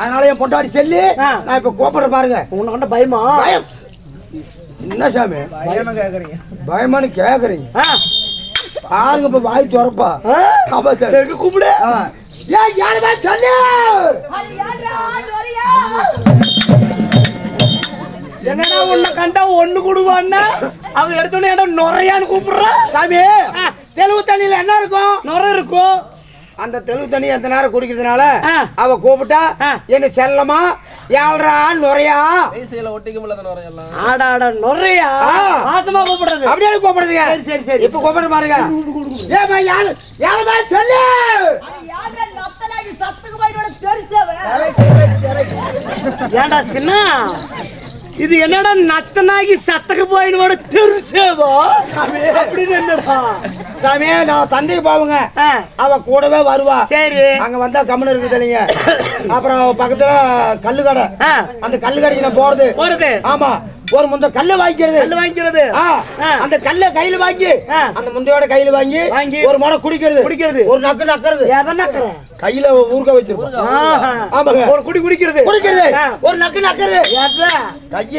அதனால என் பொண்டாடி செல்லி நான் இப்ப கூப்பிடுற பாருங்க. உன்னை கண்ட பயமா? பயம் என்ன சாமி? பயமானு கேக்குறீங்க? பாருங்க இப்ப வாய் திறப்பா. கூப்பிடு. என்னடா உன்னை கண்டா ஒண்ணு கொடுவான்னா அவங்க எடுத்தோடனே ஏடா நுரையான்னு கூப்பிடுறா? சாமி தெளிவு தண்ணியில என்ன இருக்கும்? நுரை இருக்கும். அந்த தெளிவு தண்ணி எந்த நேரம் குடிக்கிறதுனால அவ கூப்பிட்டா என்ன செல்லமா ஏழ்றா நுரையா ஒட்டிக்க முடியாத நுரையெல்லாம் ஆடாடா நுரையா ஆசமா கூப்பிடுறது அப்படியே கூப்பிடுறதுங்க. சரி சரி இப்ப கூப்பிடுற பாருங்க. ஏமா யாரு யாருமா சொல்லு. ஏண்டா சின்ன இது என்னடா நத்தனாகி சத்தக்கு போயினோட தெரிசேவா அப்படின்னு என்னடா சாமி நான் சந்தைக்கு போவுங்க. அவ கூடவே வருவா. சரி அங்க வந்தா கம்மன் இருக்குது இல்லைங்க. அப்புறம் பக்கத்துல கல்லுக்கடை. அந்த கல்லுக்கடைக்கு நான் போறது. ஆமா ஒரு முந்த கல்ல வாங்கிக்கிறது. அந்த கல்ல கையில வாங்கி அந்த முந்தையோட கையில வாங்கி ஒரு முறை குடிக்கிறது ஒரு நக்கு நக்கிறது. எதை நக்குற? கையில ஊர்க வச்சிருக்கோம். ஆமாங்க ஒரு குடிக்கிறது ஒரு நக்கு நக்கிறது. கைய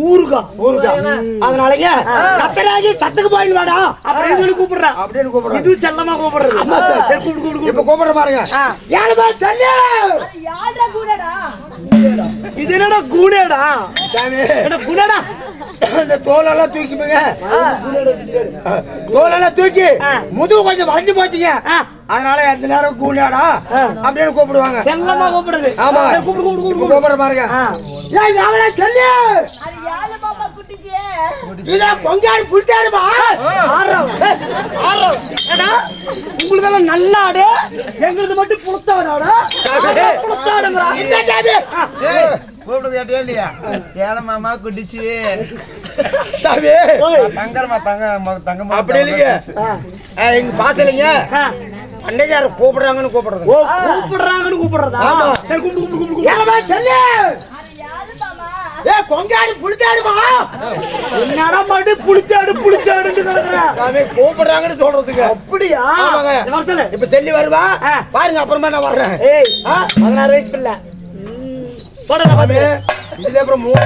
ஊர்கா அதனாலங்க கத்தராகி சத்துக்கு போயிட்டு வாடா அப்படின்னு கூப்பிடுறா. இது செல்லமா கூப்பிடுறது. இப்ப கூப்பிடுற பாருங்க. யாருமா சொல்லு. இது என்னடா கூடடா? குணடா இந்த தோலெல்லாம் தூக்கிங்க. தோலெல்லாம் தூக்கி முதுகு கொஞ்சம் வளைஞ்சு போச்சுங்க. அதனால எந்த நேரம் கூடாடா அப்படின்னு கூப்பிடுவாங்க. செல்லமா கூப்பிடுறது. ஆமா கூப்பிடுற பாருங்க. உங்களுக்கெல்லாம் நல்லாடு எங்களுக்கு மட்டும் புளுத்தாடாடா. கூப்பிடுறது கேட்டியா இல்லையா? ஏழமாமா குடிச்சு தங்கம்மா தங்கம் அப்படி இல்லைங்க. எங்க பாசலைங்க அன்னைக்கு கூப்பிடுறாங்கன்னு கூப்பிடுறது. கூப்பிடுறதா? கொங்காடு புளிச்சாடுமா என்னடா மாட்டு புளிச்சாடுன்னு கூப்பிடுறாங்கன்னு சொல்றதுக்கு. அப்படியா? இப்ப செல்லி வருவா பாருங்க. அப்புறமா நான் வர்றேன். 16 வயசு பிள்ளை. இதுல அப்புறம் 3